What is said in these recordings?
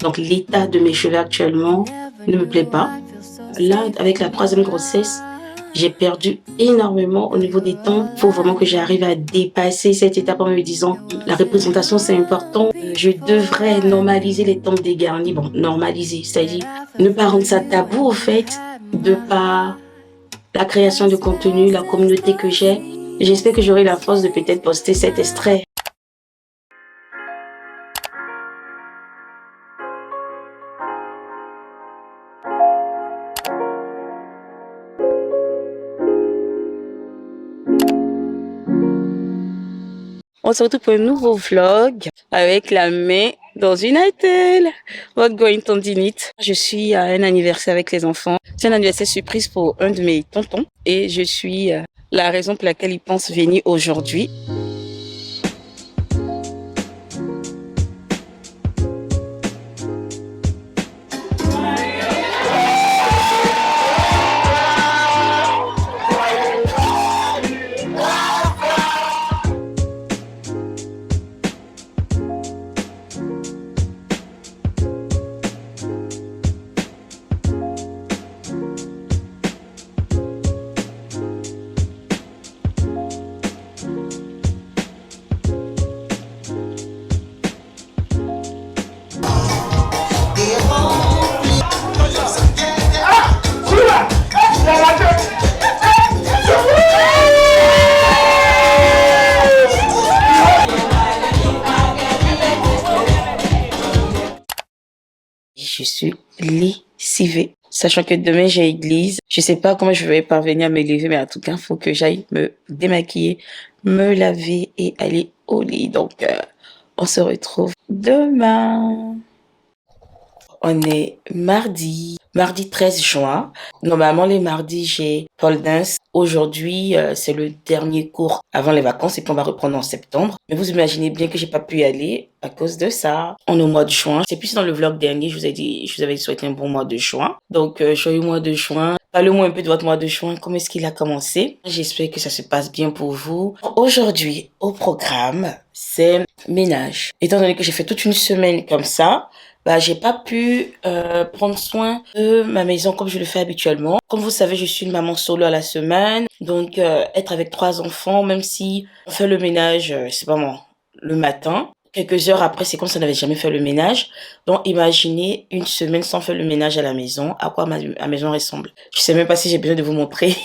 Donc l'état de mes cheveux actuellement ne me plaît pas. Là, avec la 3e grossesse, j'ai perdu énormément au niveau des temps. Il faut vraiment que j'arrive à dépasser cette étape en me disant la représentation c'est important. Je devrais normaliser les temps dégarnis. Bon, normaliser, c'est-à-dire ne pas rendre ça tabou au fait, de par la création de contenu, la communauté que j'ai. J'espère que j'aurai la force de peut-être poster cet extrait. On se retrouve pour un nouveau vlog avec la main dans une attelle. What going tendinite. Je suis à un anniversaire avec les enfants. C'est un anniversaire surprise pour un de mes tontons et je suis la raison pour laquelle ils pensent venir aujourd'hui. Je suis lessivée. Sachant que demain j'ai église. Je sais pas comment je vais parvenir à me lever, mais en tout cas, il faut que j'aille me démaquiller, me laver et aller au lit. Donc, on se retrouve demain. On est mardi 13 juin. Normalement, les mardis, j'ai pole dance. Aujourd'hui, c'est le dernier cours avant les vacances et puis on va reprendre en septembre. Mais vous imaginez bien que j'ai pas pu y aller à cause de ça. On est au mois de juin. C'est plus dans le vlog dernier, je vous avais souhaité un bon mois de juin. Donc, joyeux mois de juin. Parlez-moi un peu de votre mois de juin. Comment est-ce qu'il a commencé? J'espère que ça se passe bien pour vous. Aujourd'hui, au programme, c'est ménage. Étant donné que j'ai fait toute une semaine comme ça, j'ai pas pu prendre soin de ma maison comme je le fais habituellement. Comme vous savez, je suis une maman solo à la semaine. Donc, être avec 3 enfants, même si on fait le ménage, c'est pas moi, le matin. Quelques heures après, c'est comme si on n'avait jamais fait le ménage. Donc, imaginez une semaine sans faire le ménage à la maison, à quoi ma maison ressemble. Je sais même pas si j'ai besoin de vous montrer.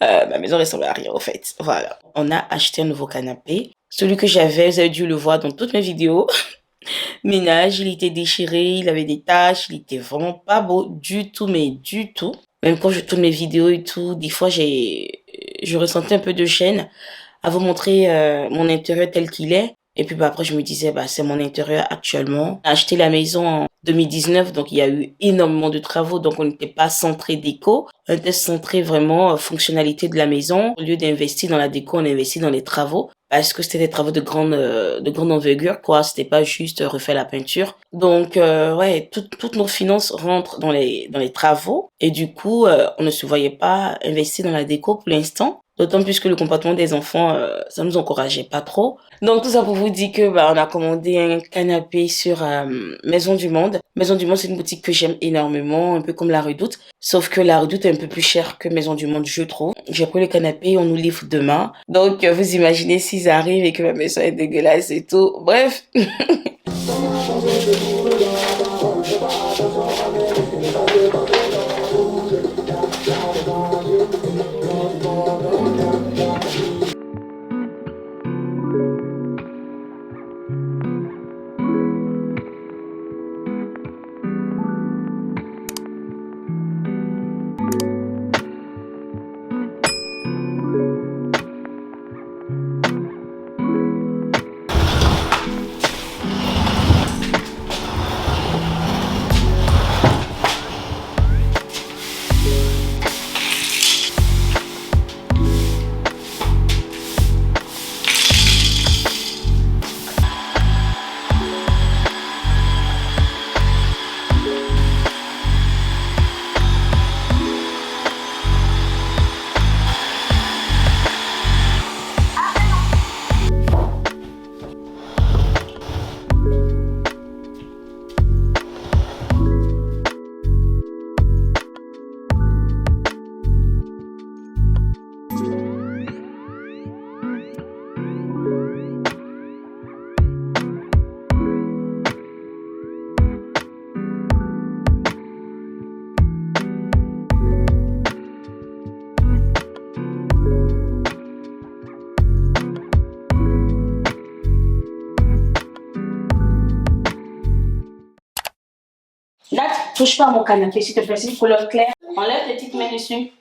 Ma maison ressemble à rien, au fait. Voilà. On a acheté un nouveau canapé. Celui que j'avais, vous avez dû le voir dans toutes mes vidéos. Ménage, il était déchiré, il avait des taches, il était vraiment pas beau du tout, mais du tout. Même quand je tourne mes vidéos et tout, des fois je ressentais un peu de gêne à vous montrer mon intérieur tel qu'il est. Et puis après je me disais c'est mon intérieur actuellement. J'ai acheté la maison en 2019, donc il y a eu énormément de travaux, donc on n'était pas centré déco, on était centré vraiment fonctionnalité de la maison. Au lieu d'investir dans la déco, on investit dans les travaux. Parce que c'était des travaux de grande envergure, quoi. C'était pas juste refaire la peinture. Donc, ouais, toutes nos finances rentrent dans les travaux. Et du coup, on ne se voyait pas investir dans la déco pour l'instant. D'autant plus que le comportement des enfants, ça nous encourageait pas trop. Donc, tout ça pour vous dire que, on a commandé un canapé sur Maison du Monde. Maison du Monde, c'est une boutique que j'aime énormément, un peu comme La Redoute. Sauf que La Redoute est un peu plus chère que Maison du Monde, je trouve. J'ai pris le canapé, on nous livre demain. Donc, vous imaginez s'ils arrivent et que ma maison est dégueulasse et tout. Bref. Touche pas à mon canapé, s'il te plaît. C'est une couleur claire. Enlève tes petites mains dessus.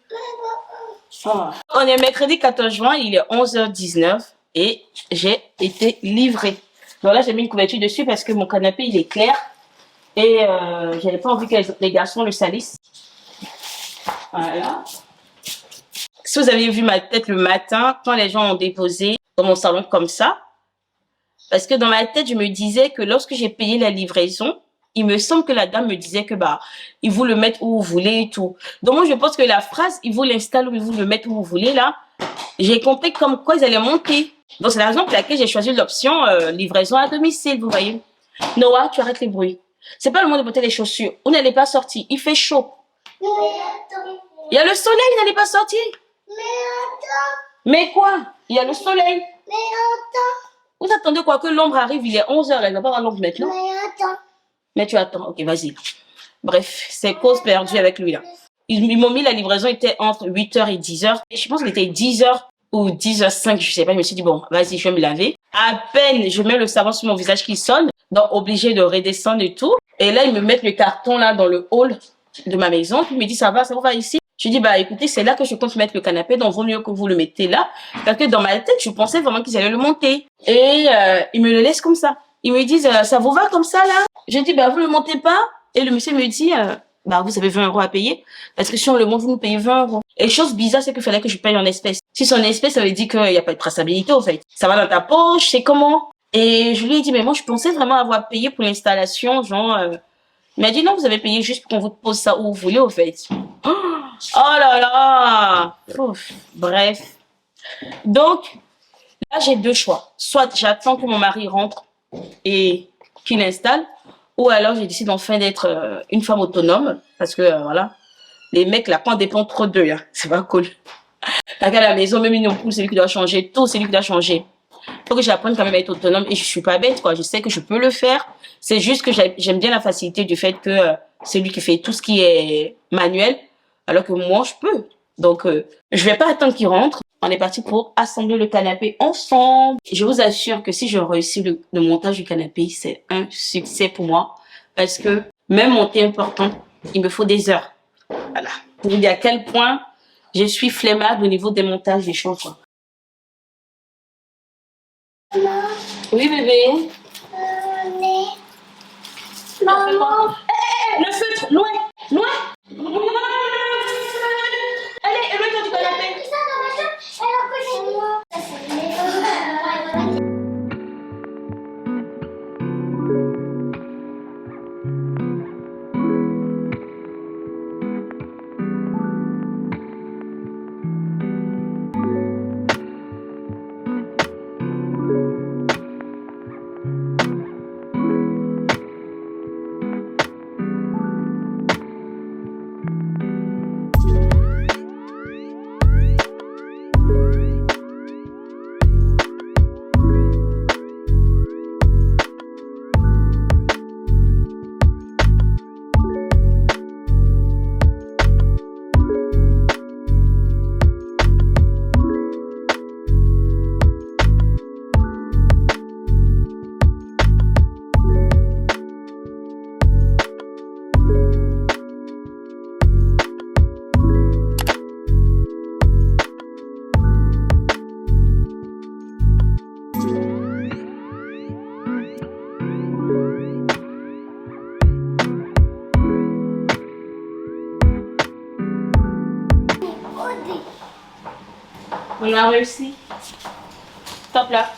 Oh. On est mercredi 14 juin, il est 11h19 et j'ai été livrée. Donc là, j'ai mis une couverture dessus parce que mon canapé, il est clair. Et j'avais pas envie que les garçons le salissent. Voilà. Si vous avez vu ma tête le matin, quand les gens ont déposé dans mon salon comme ça, parce que dans ma tête, je me disais que lorsque j'ai payé la livraison, il me semble que la dame me disait que il vous le mettre où vous voulez et tout. Donc moi, je pense que la phrase, il vous l'installe ou il vous le mettre où vous voulez là, j'ai compris comme quoi ils allaient monter. Donc c'est la raison pour laquelle j'ai choisi l'option livraison à domicile, vous voyez. Noah, tu arrêtes les bruits. C'est pas le moment de porter les chaussures. Vous n'allez pas sortir, il fait chaud. Mais attends. Il y a le soleil, vous n'allez pas sortir. Mais attends. Mais quoi? Il y a le soleil. Mais attends. Vous attendez quoi? Que l'ombre arrive, il est 11h, elle va pas avoir l'ombre maintenant. Mais attends. Mais tu attends, ok, vas-y. Bref, c'est cause perdue avec lui là. Ils m'ont mis la livraison, était entre 8h et 10h. Et je pense qu'il était 10h ou 10h05, je sais pas. Je me suis dit, bon, vas-y, je vais me laver. À peine, je mets le savon sur mon visage qui sonne, donc obligé de redescendre et tout. Et là, ils me mettent le carton là dans le hall de ma maison. Puis ils me disent, ça va ici. Je dis, écoutez, c'est là que je compte mettre le canapé, donc vaut mieux que vous le mettez là. Parce que dans ma tête, je pensais vraiment qu'ils allaient le monter. Et ils me le laissent comme ça. Ils me disent, ça vous va comme ça là? Je dis, vous le montez pas? Et le monsieur me dit, vous avez 20 € à payer. Parce que si on le monte, vous nous payez 20 €. Et chose bizarre, c'est qu'il fallait que je paye en espèces. Si c'est en espèces, ça veut dire qu'il n'y a pas de traçabilité, au fait. Ça va dans ta poche, c'est comment? Et je lui ai dit, mais moi, je pensais vraiment avoir payé pour l'installation, genre, il m'a dit, non, vous avez payé juste pour qu'on vous pose ça où vous voulez, au fait. Oh là là! Ouf. Bref. Donc, là, j'ai deux choix. Soit j'attends que mon mari rentre et qu'il installe, ou alors j'ai décidé enfin d'être une femme autonome, parce que voilà, les mecs là, quand on dépend trop d'eux, hein, c'est pas cool. À la maison, même une ampoule, c'est lui qui doit changer, tout, c'est lui qui doit changer. Faut que j'apprenne quand même à être autonome et je suis pas bête, quoi. Je sais que je peux le faire. C'est juste que j'aime bien la facilité du fait que c'est lui qui fait tout ce qui est manuel, alors que moi, je peux. Donc, je vais pas attendre qu'il rentre. On est parti pour assembler le canapé ensemble. Je vous assure que si je réussis le montage du canapé, c'est un succès pour moi. Parce que même monter un portant, il me faut des heures. Voilà. Pour vous dire à quel point je suis flemmarde au niveau des montages des choses, quoi. Maman. Oui, bébé. Maman. Le feutre, loin, loin. Allez, loin du canapé. On a réussi. Top là.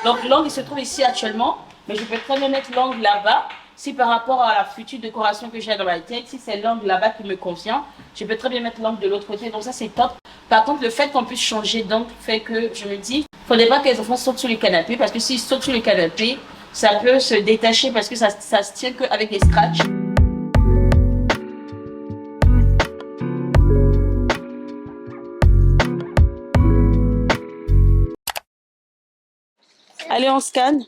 Donc l'angle il se trouve ici actuellement, mais je peux très bien mettre l'angle là-bas. Si par rapport à la future décoration que j'ai dans ma tête, si c'est l'angle là-bas qui me convient, je peux très bien mettre l'angle de l'autre côté. Donc ça c'est top. Par contre, le fait qu'on puisse changer d'angle fait que je me dis, faudrait pas que les enfants sautent sur le canapé, parce que s'ils sautent sur le canapé, ça peut se détacher parce que ça se tient qu'avec des scratchs. Allez, on scanne.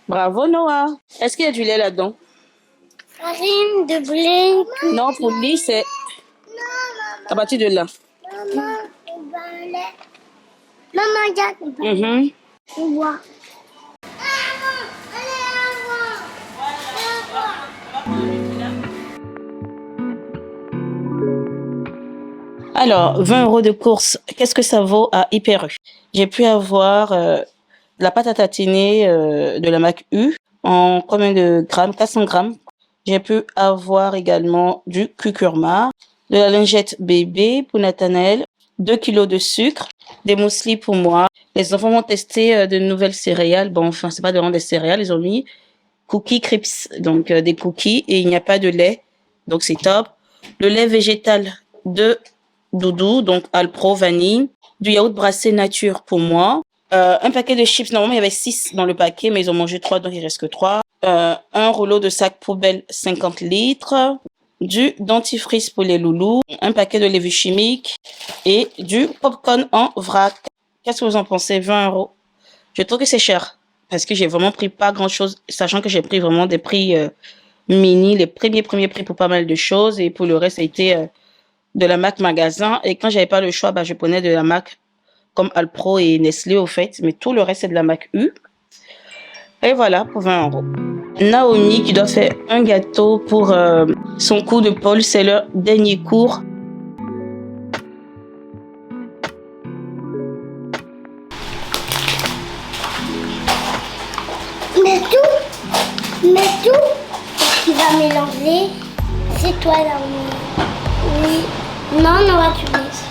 Bravo, Noah. Est-ce qu'il y a du lait là-dedans? Farine de blé. Non, pour le lit, c'est à partir de là. Maman, le lait. Maman, regarde. On boit. Alors, 20 € de course, qu'est-ce que ça vaut à Hyper U? J'ai pu avoir de la pâte à tatiner de la marque U en combien de grammes? 400 grammes. J'ai pu avoir également du curcuma, de la lingette bébé pour Nathanaël, 2 kilos de sucre, des muesli pour moi. Les enfants vont tester de nouvelles céréales. Bon, enfin, c'est pas vraiment des céréales, ils ont mis cookies crisps, donc des cookies, et il n'y a pas de lait, donc c'est top. Le lait végétal de Doudou, donc Alpro vanille, du yaourt brassé nature pour moi, un paquet de chips. Normalement il y avait 6 dans le paquet, mais ils ont mangé 3, donc il reste que 3. Un rouleau de sac poubelle 50 litres, du dentifrice pour les loulous, un paquet de levure chimique et du popcorn en vrac. Qu'est-ce que vous en pensez? 20 €. Je trouve que c'est cher parce que j'ai vraiment pris pas grand-chose, sachant que j'ai pris vraiment des prix mini, les premiers prix pour pas mal de choses, et pour le reste, ça a été de la marque magasin. Et quand j'avais pas le choix, bah, je prenais de la marque comme Alpro et Nestlé au fait, mais tout le reste c'est de la marque U. Et voilà pour 20 €. Naomi qui doit faire un gâteau pour son cours de Paul, c'est leur dernier cours. Mets tout, ce qui va mélanger, c'est toi là. Oui. Non, on va tout mettre.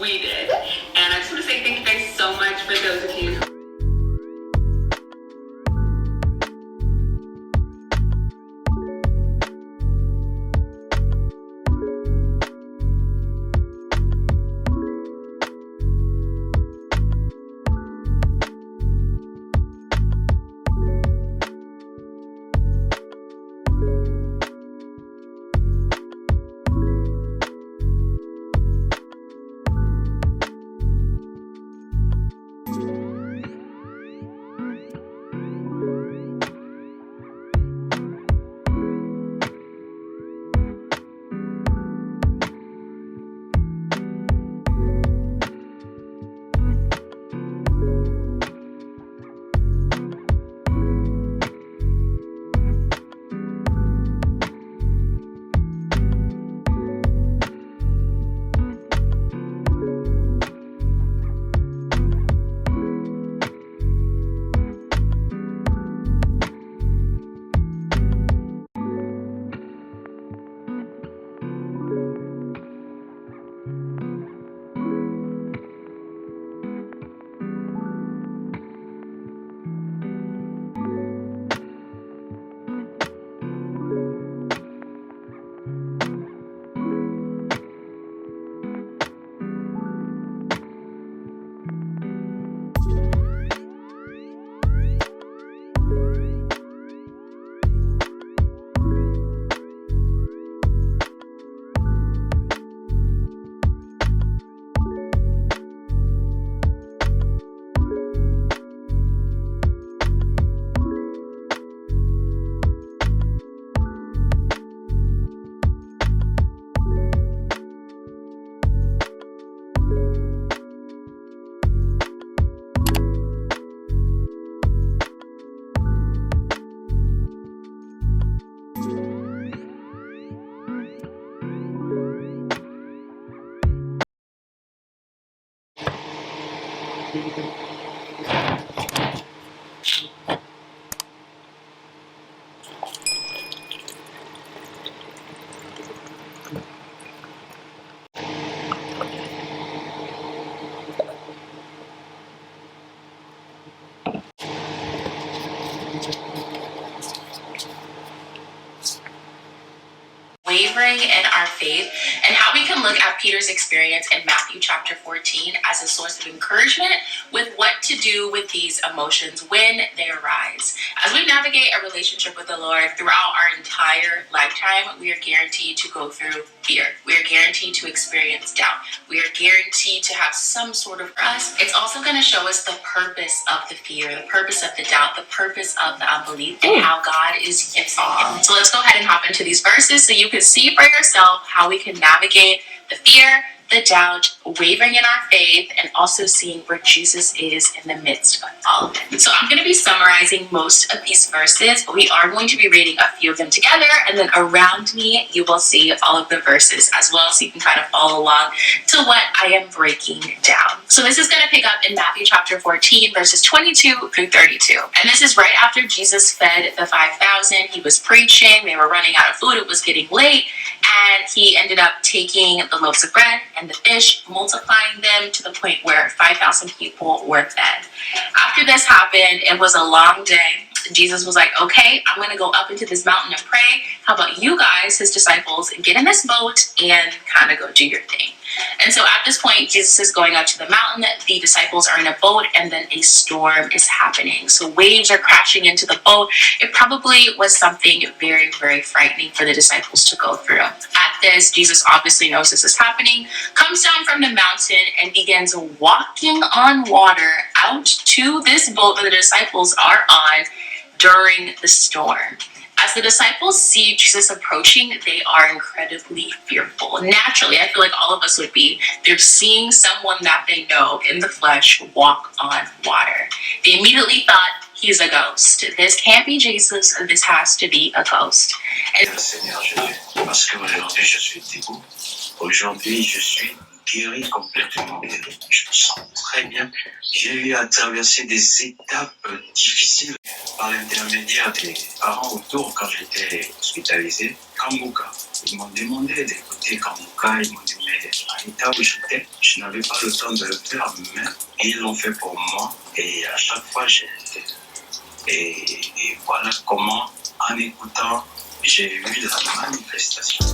We did. And I just want to say thank you guys so much for those of you. Wavering in our faith, and how we can look at Peter's experience in Matthew chapter 14 as a source of encouragement with what to do with these emotions when they arise. As we navigate a relationship with the Lord throughout our entire entire lifetime, we are guaranteed to go through fear. We are guaranteed to experience doubt. We are guaranteed to have some sort of us. It's also going to show us the purpose of the fear, the purpose of the doubt, the purpose of the unbelief, and how God is using it. So let's go ahead and hop into these verses so you can see for yourself how we can navigate the fear, the doubt, wavering in our faith, and also seeing where Jesus is in the midst of all of it. So I'm going to be summarizing most of these verses, but we are going to be reading a few of them together, and then around me you will see all of the verses as well, so you can kind of follow along to what I am breaking down. So this is going to pick up in Matthew chapter 14, verses 22 through 32. And this is right after Jesus fed the 5,000. He was preaching, they were running out of food, it was getting late, and he ended up taking the loaves of bread and the fish, multiplying them to the point where 5,000 people were fed. After this happened, it was a long day. Jesus was like, okay, I'm going to go up into this mountain and pray. How about you guys, his disciples, get in this boat and kind of go do your thing. And so at this point, Jesus is going up to the mountain. The disciples are in a boat, and then a storm is happening. So waves are crashing into the boat. It probably was something very, very frightening for the disciples to go through. At this, Jesus obviously knows this is happening, comes down from the mountain and begins walking on water out to this boat that the disciples are on during the storm. As the disciples see Jesus approaching, they are incredibly fearful. Naturally, I feel like all of us would be. They're seeing someone that they know in the flesh walk on water. They immediately thought, he's a ghost. This can't be Jesus, this has to be a ghost. And Seigneur Jésus, parce qu'aujourd'hui je suis debout. Aujourd'hui je suis guéri, complètement guéri. Je me sens très bien. J'ai eu à traverser des étapes difficiles par l'intermédiaire des parents autour quand j'étais hospitalisé. Kambuka, ils m'ont demandé d'écouter Kambuka, ils m'ont dit mais à l'état où j'étais, je n'avais pas le temps de le faire, mais ils l'ont fait pour moi et à chaque fois j'ai été. Et voilà comment, en écoutant, j'ai eu la manifestation.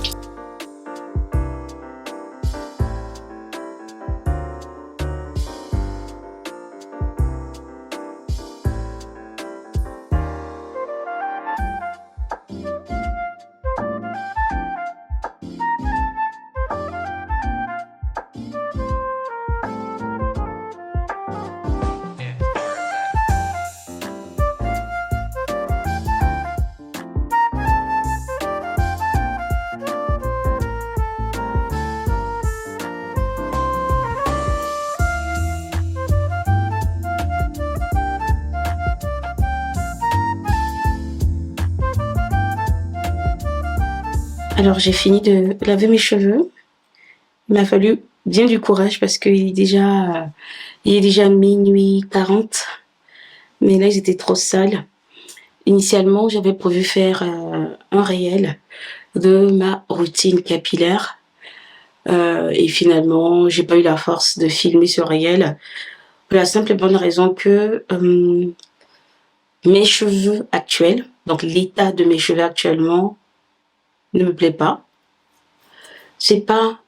Alors, j'ai fini de laver mes cheveux. Il m'a fallu bien du courage parce qu'il est déjà minuit 40. Mais là, ils étaient trop sales. Initialement, j'avais prévu faire un réel de ma routine capillaire. Et finalement, j'ai pas eu la force de filmer ce réel. Pour la simple et bonne raison que mes cheveux actuels, donc l'état de mes cheveux actuellement, ne me plaît pas. C'est pas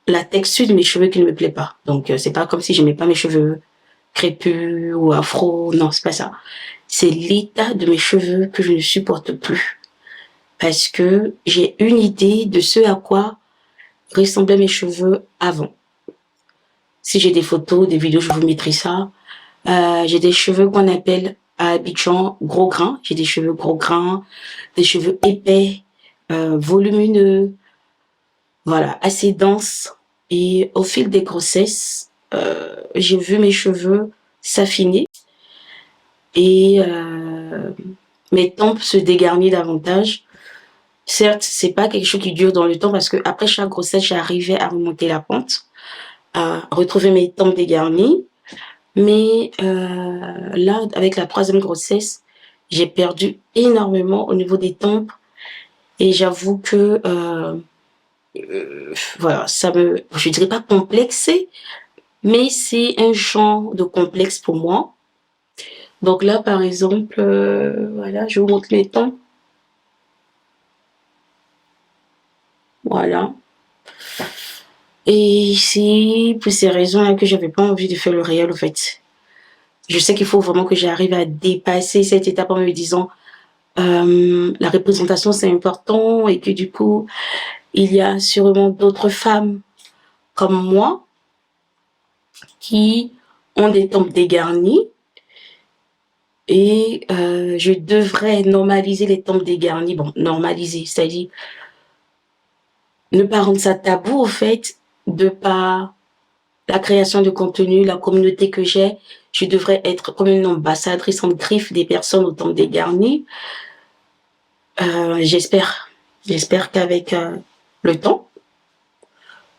la texture de mes cheveux qui ne me plaît pas. Donc c'est pas comme si j'aimais pas mes cheveux crépus ou afro. Non, c'est pas ça. C'est l'état de mes cheveux que je ne supporte plus. Parce que j'ai une idée de ce à quoi ressemblaient mes cheveux avant. Si j'ai des photos, des vidéos, je vous mettrai ça. J'ai des cheveux qu'on appelle à Abidjan gros grains. J'ai des cheveux gros grains, des cheveux épais, volumineux, voilà, assez denses. Et au fil des grossesses, j'ai vu mes cheveux s'affiner et mes tempes se dégarnir davantage. Certes, c'est pas quelque chose qui dure dans le temps parce que après chaque grossesse, j'arrivais à remonter la pente, à retrouver mes tempes dégarnies. Mais là, avec la 3e grossesse, j'ai perdu énormément au niveau des tempes. Et j'avoue que, voilà, je dirais pas complexé, mais c'est un genre de complexe pour moi. Donc là, par exemple, voilà, je vous montre mes tempes. Voilà. Et c'est pour ces raisons-là que j'avais pas envie de faire le réel, en fait. Je sais qu'il faut vraiment que j'arrive à dépasser cette étape en me disant, la représentation c'est important et que du coup, il y a sûrement d'autres femmes comme moi qui ont des tempes dégarnies et je devrais normaliser les tempes dégarnies. Bon, normaliser, c'est-à-dire ne pas rendre ça tabou au fait de par la création de contenu, la communauté que j'ai, je devrais être comme une ambassadrice en griffe des personnes aux tempes dégarnies. J'espère qu'avec le temps,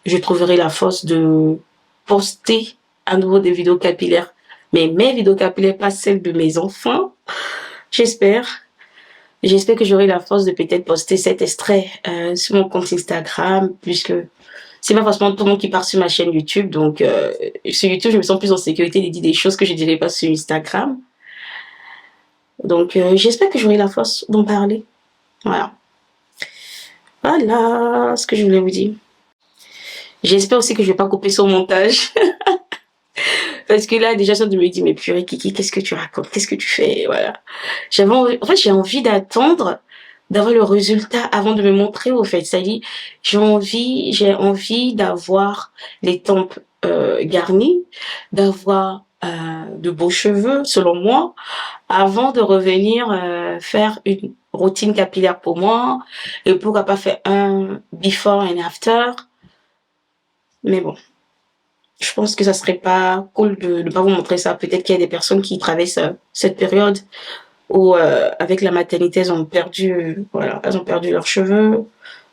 je trouverai la force de poster à nouveau des vidéos capillaires. Mais mes vidéos capillaires, pas celles de mes enfants. J'espère. J'espère que j'aurai la force de peut-être poster cet extrait sur mon compte Instagram, puisque c'est pas forcément tout le monde qui part sur ma chaîne YouTube. Donc, sur YouTube, je me sens plus en sécurité de dire des choses que je dirais pas sur Instagram. Donc, j'espère que j'aurai la force d'en parler. Voilà. Voilà ce que je voulais vous dire. J'espère aussi que je vais pas couper son montage. Parce que là, déjà, je me dis, mais purée, Kiki, qu'est-ce que tu racontes? Qu'est-ce que tu fais? Voilà. En fait, j'ai envie d'attendre, d'avoir le résultat avant de me montrer, au fait. C'est-à-dire, j'ai envie d'avoir les tempes garnies, d'avoir de beaux cheveux, selon moi, avant de revenir faire une routine capillaire pour moi. Et pourquoi pas faire un before and after. Mais bon. Je pense que ça serait pas cool de ne pas vous montrer ça. Peut-être qu'il y a des personnes qui traversent cette période où, avec la maternité, elles ont perdu leurs cheveux,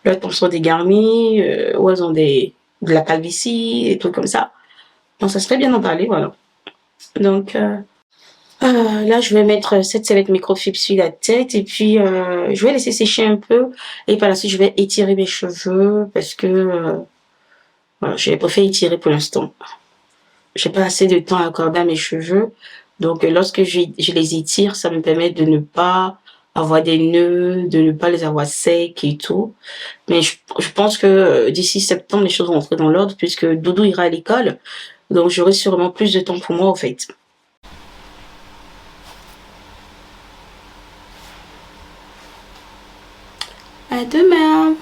leurs tempes sont dégarnies, ou elles ont de la calvitie, et trucs comme ça. Donc, ça serait bien d'en parler, voilà. Donc, là, je vais mettre cette sellette microfibre sur la tête, et puis, je vais laisser sécher un peu, et par la suite, je vais étirer mes cheveux, parce que, voilà, je préfère étirer pour l'instant. J'ai pas assez de temps à accorder à mes cheveux. Donc, lorsque je les étire, ça me permet de ne pas avoir des nœuds, de ne pas les avoir secs et tout. Mais je pense que d'ici septembre, les choses vont entrer dans l'ordre puisque Doudou ira à l'école. Donc, j'aurai sûrement plus de temps pour moi, en fait. À demain!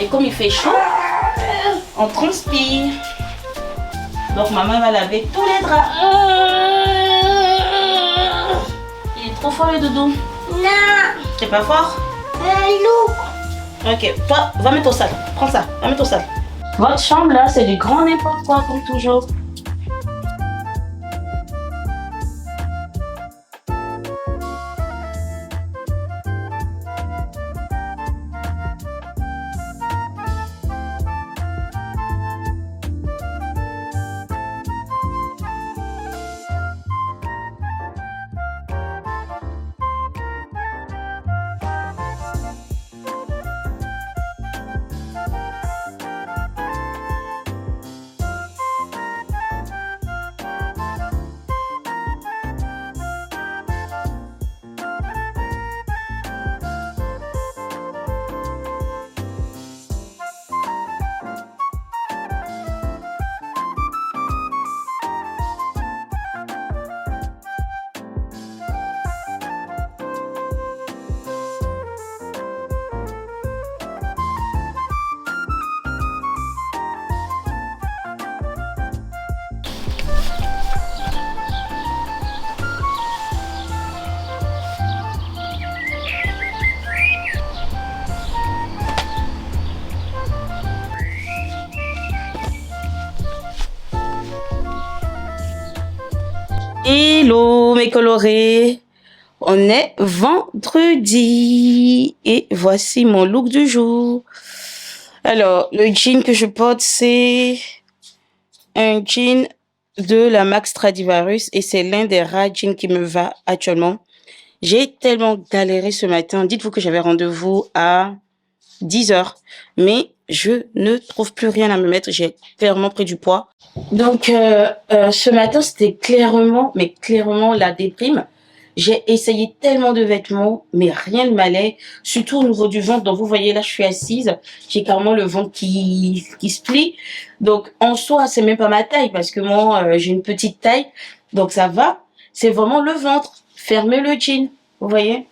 Et comme il fait chaud, on transpire. Donc maman va laver tous les draps. Il est trop fort le doudou. Non. C'est pas fort? Lourd. Ok, toi, va mettre au salle. Prends ça, va mettre au salle. Votre chambre là, c'est du grand n'importe quoi comme toujours. Hello mes colorés, on est vendredi et voici mon look du jour. Alors, le jean que je porte, c'est un jean de la Max Stradivarius et c'est l'un des rares jeans qui me va actuellement. J'ai tellement galéré ce matin. Dites-vous que j'avais rendez-vous à 10 heures, mais je ne trouve plus rien à me mettre. J'ai clairement pris du poids. Donc, ce matin, c'était clairement, mais clairement la déprime. J'ai essayé tellement de vêtements, mais rien ne m'allait, surtout au niveau du ventre. Donc, vous voyez, là, je suis assise. J'ai carrément le ventre qui se plie. Donc, en soi, c'est même pas ma taille parce que moi, j'ai une petite taille. Donc, ça va. C'est vraiment le ventre. Fermez le jean. Vous voyez?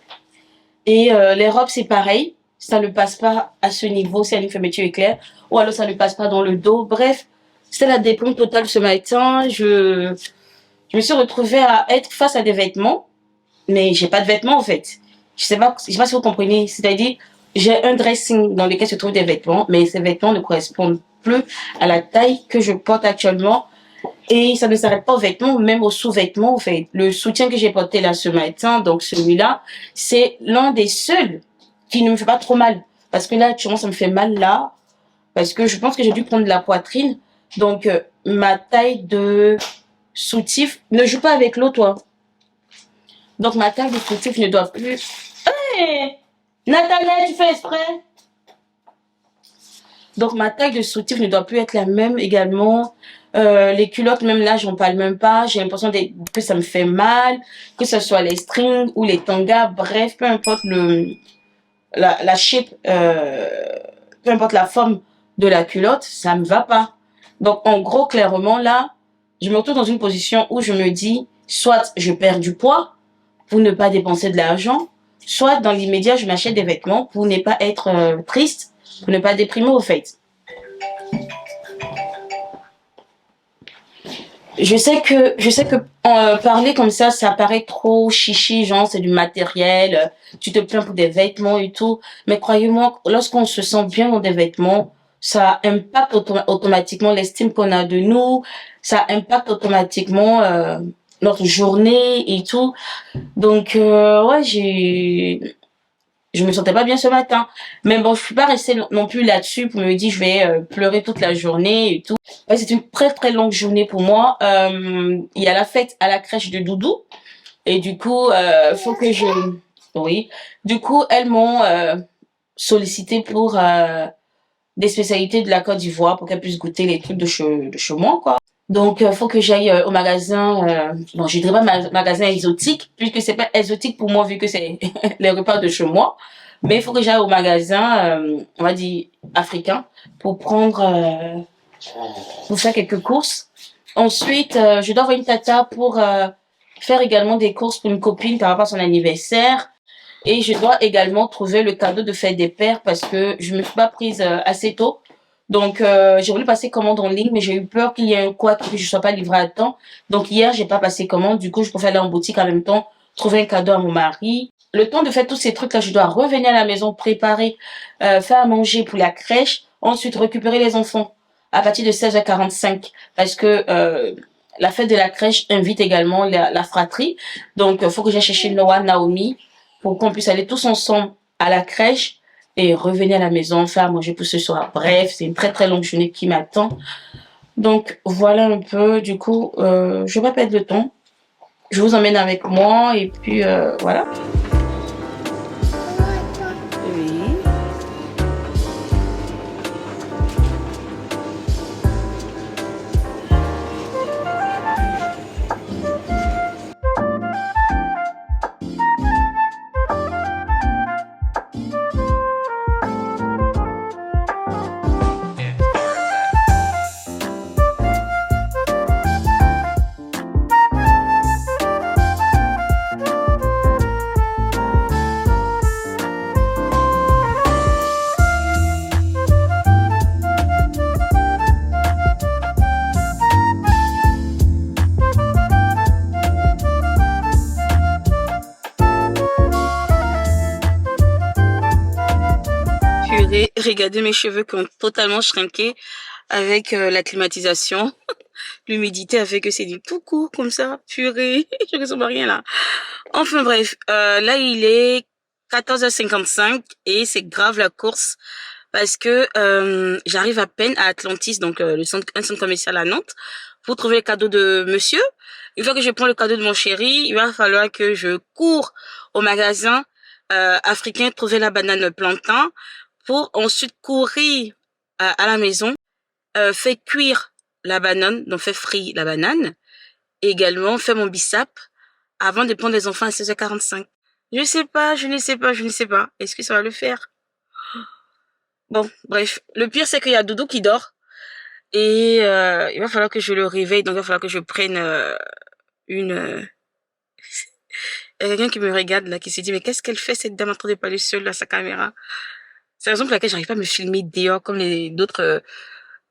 Et les robes, c'est pareil. Ça ne passe pas à ce niveau, c'est une fermeture éclair. Ou alors, ça ne passe pas dans le dos. Bref, c'est la déprime totale ce matin. Je me suis retrouvée à être face à des vêtements, mais j'ai pas de vêtements en fait. Je sais pas si vous comprenez. C'est-à-dire, j'ai un dressing dans lequel se trouvent des vêtements, mais ces vêtements ne correspondent plus à la taille que je porte actuellement. Et ça ne s'arrête pas aux vêtements, même aux sous-vêtements, en fait. Le soutien que j'ai porté là ce matin, donc celui-là, c'est l'un des seuls qui ne me fait pas trop mal. Parce que là, actuellement, ça me fait mal là. Parce que je pense que j'ai dû prendre de la poitrine. Donc, ma taille de soutif ne joue pas avec l'eau, toi. Donc, ma taille de soutif ne doit plus... Hey Nathalie, tu fais exprès? Donc, ma taille de soutif ne doit plus être la même également. Les culottes, même là, j'en parle même pas. J'ai l'impression que ça me fait mal, que ce soit les strings ou les tangas, bref, peu importe la shape, peu importe la forme de la culotte, ça me va pas. Donc, en gros, clairement, là, je me retrouve dans une position où je me dis, soit je perds du poids pour ne pas dépenser de l'argent, soit dans l'immédiat, je m'achète des vêtements pour ne pas être triste, pour ne pas déprimer au fait. Je sais que parler comme ça paraît trop chichi, genre c'est du matériel, tu te plains pour des vêtements et tout. Mais croyez-moi, lorsqu'on se sent bien dans des vêtements, ça impacte automatiquement l'estime qu'on a de nous, ça impacte automatiquement notre journée et tout. Donc ouais, je me sentais pas bien ce matin. Mais bon, je suis pas restée non plus là-dessus pour me dire je vais pleurer toute la journée et tout. Ouais, c'est une très très longue journée pour moi. Il y a la fête à la crèche de Doudou et du coup, faut que je... Oui. Du coup, elles m'ont sollicité pour des spécialités de la Côte d'Ivoire pour qu'elles puissent goûter les trucs de chez moi, quoi. Donc, faut que j'aille au magasin. Bon, je dirais pas magasin exotique, puisque c'est pas exotique pour moi vu que c'est les repas de chez moi. Mais il faut que j'aille au magasin, on va dire africain, pour prendre, pour faire quelques courses. Ensuite, je dois avoir une tata pour faire également des courses pour une copine par rapport à son anniversaire. Et je dois également trouver le cadeau de fête des pères parce que je me suis pas prise assez tôt. Donc, j'ai voulu passer commande en ligne, mais j'ai eu peur qu'il y ait un couac que je sois pas livrée à temps. Donc, hier, j'ai pas passé commande. Du coup, je préfère aller en boutique en même temps, trouver un cadeau à mon mari. Le temps de faire tous ces trucs-là, je dois revenir à la maison, préparer, faire à manger pour la crèche, ensuite récupérer les enfants à partir de 16h45 parce que la fête de la crèche invite également la fratrie. Donc, faut que j'aille chercher Noah, Naomi, pour qu'on puisse aller tous ensemble à la crèche et revenir à la maison, faire à manger pour ce soir. Bref, c'est une très très longue journée qui m'attend. Donc voilà un peu, du coup, je vais pas perdre de temps. Je vous emmène avec moi et puis voilà. Oui. Purée, regardez mes cheveux qui ont totalement shrinké avec la climatisation. L'humidité a fait que c'est du tout court comme ça. Purée, je ne ressemble à rien là. Enfin bref, là il est 14h55 et c'est grave la course parce que j'arrive à peine à Atlantis, donc un centre commercial à Nantes, pour trouver le cadeau de monsieur. Une fois que je prends le cadeau de mon chéri, il va falloir que je cours au magasin africain trouver la banane plantain pour ensuite courir à la maison, faire cuire la banane, donc faire frire la banane, et également faire mon bissap avant de prendre les enfants à 16h45. Je ne sais pas. Est-ce que ça va le faire? Bon, bref. Le pire, c'est qu'il y a Doudou qui dort. Et il va falloir que je le réveille. Donc, il va falloir que je prenne une... Il y a quelqu'un qui me regarde là, qui se dit, mais qu'est-ce qu'elle fait cette dame en train de parler seule à sa caméra? C'est la raison pour laquelle j'arrive pas à me filmer dehors comme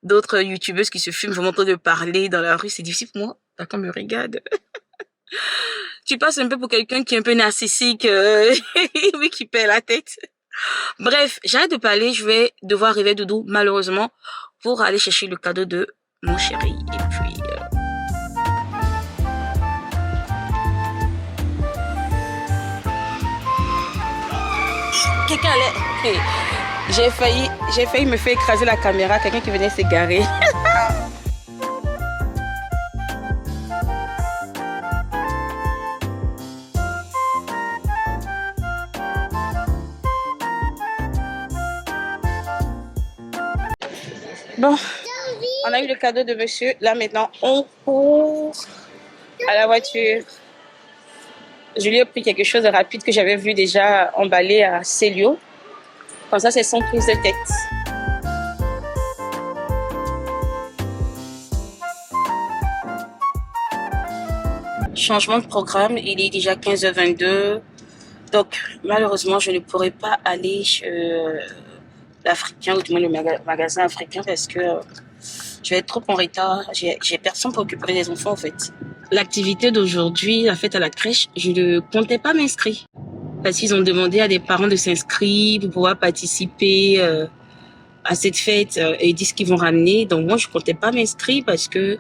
d'autres youtubeuses qui se filment vraiment en train de parler dans la rue. C'est difficile pour moi. Quelqu'un me regarde. Tu passes un peu pour quelqu'un qui est un peu narcissique, oui, qui perd la tête. Bref, j'arrête de parler, je vais devoir réveiller Doudou, malheureusement, pour aller chercher le cadeau de mon chéri. Et puis... Quelqu'un allait... J'ai failli me faire écraser la caméra, quelqu'un qui venait s'égarer. Bon, on a eu le cadeau de monsieur. Là, maintenant, on court à la voiture. Je lui ai pris quelque chose de rapide que j'avais vu déjà emballé à Célio. Comme ça, c'est sans prise de tête. Changement de programme, il est déjà 15h22. Donc, malheureusement, je ne pourrai pas aller chez l'Africain, ou du moins le magasin africain, parce que je vais être trop en retard. J'ai personne pour récupérer les enfants, en fait. L'activité d'aujourd'hui, la fête à la crèche, je ne comptais pas m'inscrire. Parce qu'ils ont demandé à des parents de s'inscrire pour pouvoir participer à cette fête et ils disent qu'ils vont ramener. Donc moi, je comptais pas m'inscrire parce que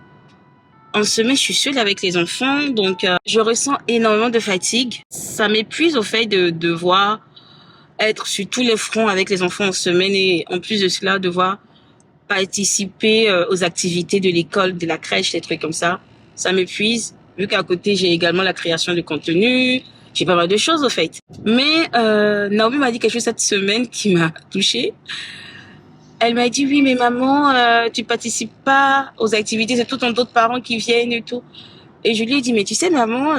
en semaine, je suis seule avec les enfants. Donc, je ressens énormément de fatigue. Ça m'épuise au fait de devoir être sur tous les fronts avec les enfants en semaine et en plus de cela, devoir participer aux activités de l'école, de la crèche, des trucs comme ça. Ça m'épuise, vu qu'à côté, j'ai également la création de contenu. J'ai pas mal de choses, au fait. Mais Naomi m'a dit quelque chose cette semaine qui m'a touchée. Elle m'a dit, oui, mais maman, tu participes pas aux activités, c'est tout ton d'autres parents qui viennent et tout. Et je lui ai dit, mais tu sais, maman,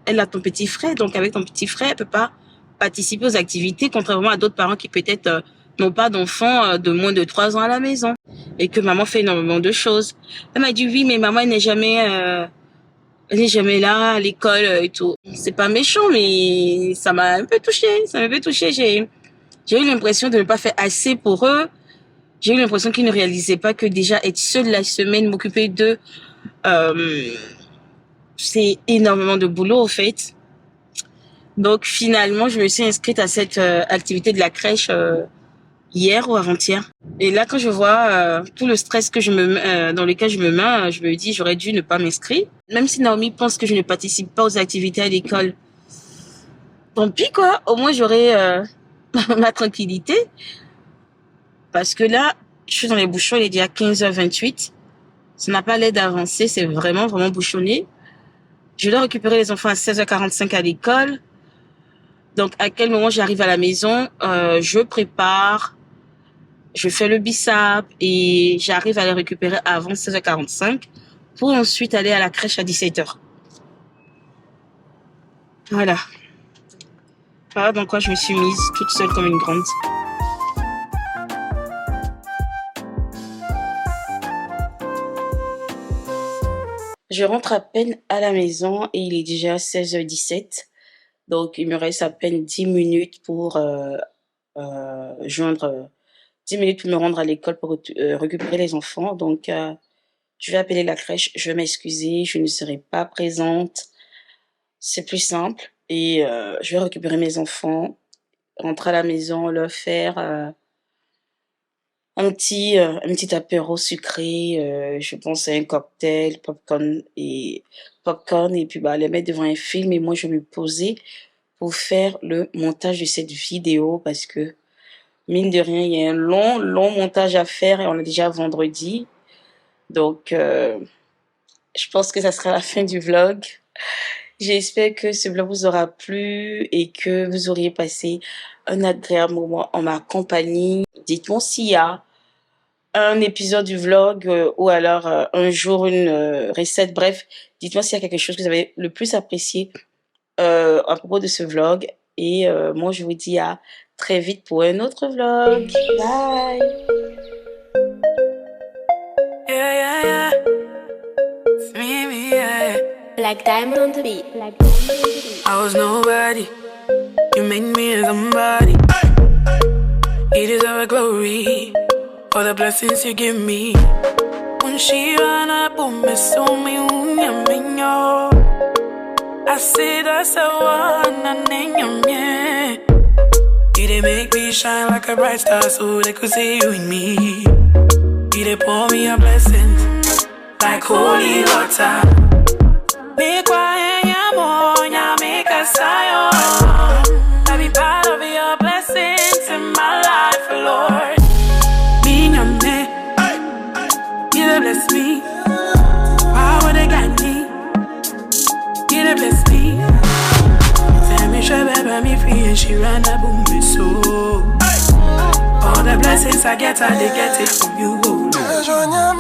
elle a ton petit frère, donc avec ton petit frère, elle peut pas participer aux activités, contrairement à d'autres parents qui peut-être n'ont pas d'enfants de moins de 3 ans à la maison. Et que maman fait énormément de choses. Elle m'a dit, oui, mais maman, elle n'est jamais là à l'école et tout. C'est pas méchant, mais ça m'a un peu touchée. J'ai eu l'impression de ne pas faire assez pour eux. J'ai eu l'impression qu'ils ne réalisaient pas que déjà être seule la semaine, m'occuper d'eux, c'est énormément de boulot, au fait. Donc, finalement, je me suis inscrite à cette activité de la crèche hier ou avant-hier. Et là, quand je vois tout le stress que dans lequel je me mets, je me dis, j'aurais dû ne pas m'inscrire. Même si Naomi pense que je ne participe pas aux activités à l'école, tant pis, quoi. Au moins, j'aurai ma tranquillité. Parce que là, je suis dans les bouchons, il est déjà 15h28. Ça n'a pas l'air d'avancer, c'est vraiment, vraiment bouchonné. Je dois récupérer les enfants à 16h45 à l'école. Donc, à quel moment j'arrive à la maison, je prépare, je fais le bissap et j'arrive à les récupérer avant 16h45 pour ensuite aller à la crèche à 17h. Voilà. Voilà dans quoi je me suis mise toute seule comme une grande. Je rentre à peine à la maison et il est déjà 16h17. Donc, il me reste à peine 10 minutes pour 10 minutes pour me rendre à l'école pour récupérer les enfants. Donc, je vais appeler la crèche. Je vais m'excuser. Je ne serai pas présente. C'est plus simple. Et je vais récupérer mes enfants, rentrer à la maison, leur faire un petit apéro sucré. Je pense à un cocktail, popcorn et puis les mettre devant un film. Et moi, je vais me poser pour faire le montage de cette vidéo parce que, mine de rien, il y a un long montage à faire et on est déjà vendredi. Donc, je pense que ça sera la fin du vlog. J'espère que ce vlog vous aura plu et que vous auriez passé un agréable moment en ma compagnie. Dites-moi s'il y a un épisode du vlog ou alors un jour une recette. Bref, dites-moi s'il y a quelque chose que vous avez le plus apprécié à propos de ce vlog. Et moi, je vous dis à très vite pour un autre vlog. Bye! Yeah, yeah, yeah. It's me, yeah. Black Diamond on the beat. I was nobody. You made me somebody. You deserve glory for the blessings you give me. When she ran up on me, so me, I see that's the one I name you. You did make me shine like a bright star so they could see you in me. You did pour me a blessing like holy water. Make why make a sign. I be part of your blessings in my life, Lord. Me and me, you bless me. Power they got me, you bless me. Tell me she baby me free and she ran a boom me so. All the blessings I get it from you, oh Lord.